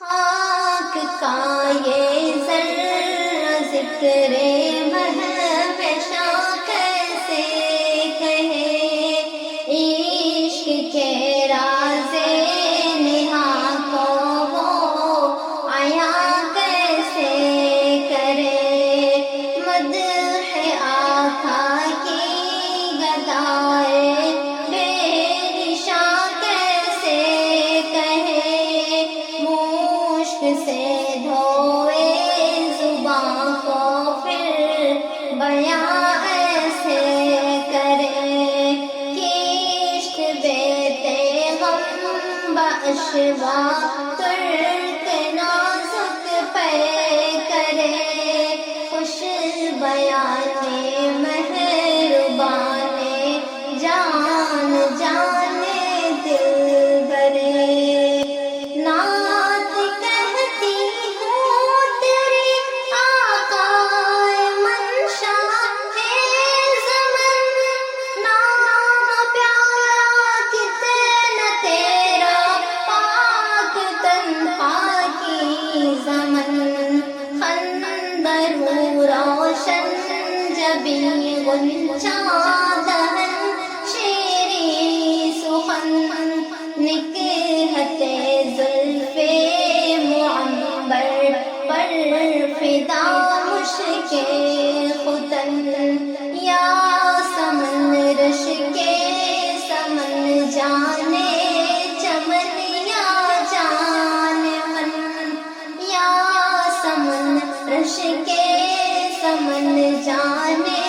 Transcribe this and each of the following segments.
خاک کا یہ ذرہ ذکر مہوشاں کیسے کہے، عشق کے راز نہاں کو وہ عیاں کیسے کرے، مدح آقا کی گدائے بے نشاں کیسے کہے، مشک سے دھوئے زباں کو پھر بیاں ایسے کرے، کشت بیتے غم باشوا ترک نازک پہ کرے، خوش بیان مہربان جان جانے دل برے، نعت کہتی ہوں تیری آقا منشا ہے زمن، نام پیارا کتنا تیرا پاک تنہا کی زمن، خندر روشن جبی غنچہ دہن شیریں سخن، نکہت زلف معمبر پر فدا مشک ختن، یا سمن رش کے سمن جانے چمن یا جان من، یا سمن رش کے سمن جانے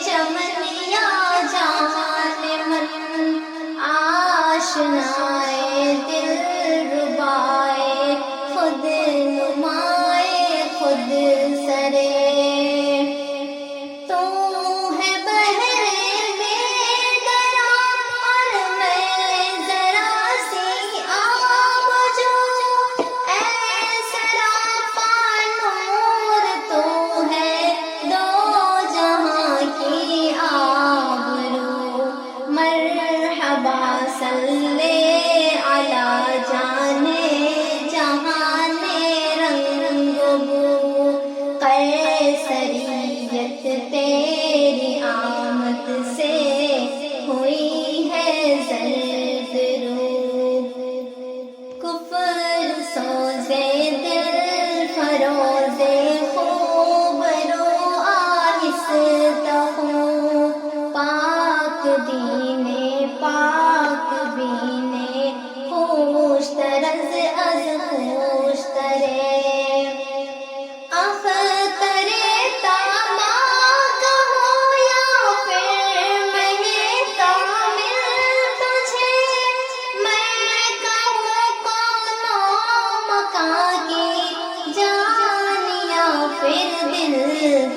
چمن یا جان من، آشنائے دل ربائے خود نمائے خود سرے، تو ہے بحر میں درا اور میں ذرا سی آب جو، اے سراپا نور تو ہے دو جہاں کی آبرو، مرحبا صلی علی جانے جہان رنگ بو، قیصریت تیری آمد سے ہوئی ہے زرد رو، کفر سوزے دل فروزے خوب رو آہستہ ہوں، پاک دینے پاک بینے خوش طرز از خوش ترے، اختر تاما کہو یا پھر میں کامل تجھے، میں کہوں کون مکان کی جان یا پھر دل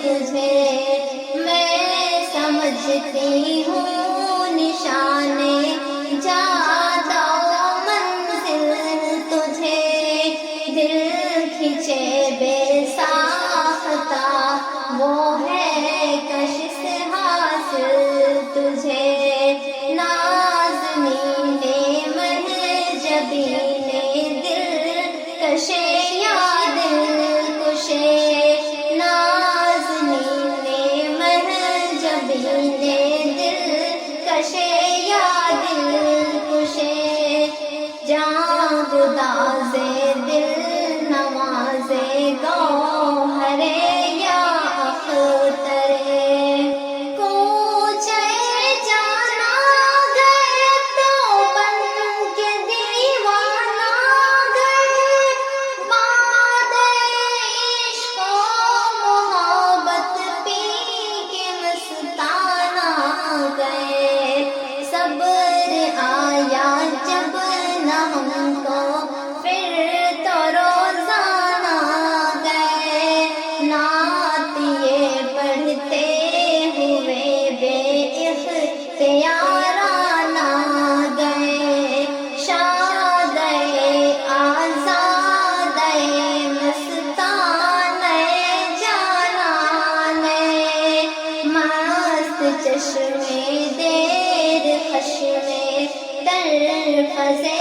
تجھے، میں سمجھتی ہوں نشانے جاتا منزل تجھے، دل کھینچے بے ساختہ وہ ہے کشش حاصل تجھے، نازنین محجبین دل کشے یا دل کشے، نازنین محجبین دل کشے یا دل کشے، جاں گدازے دل نوازے گوہرے یا اخترے، کوچے جانا گئے تو بن کے دیوانہ گئے، باد عشق و محبت پی کے مستانہ گئے، صبر آیا جب نہ ہم کو پھر تو روزانہ گئے، نعت یہ پڑھتے ہوئے بے اختیارانہ گئے، شادِ آزادِ مستانِ جانانِ، مست چشمے دیر خشمے در فضے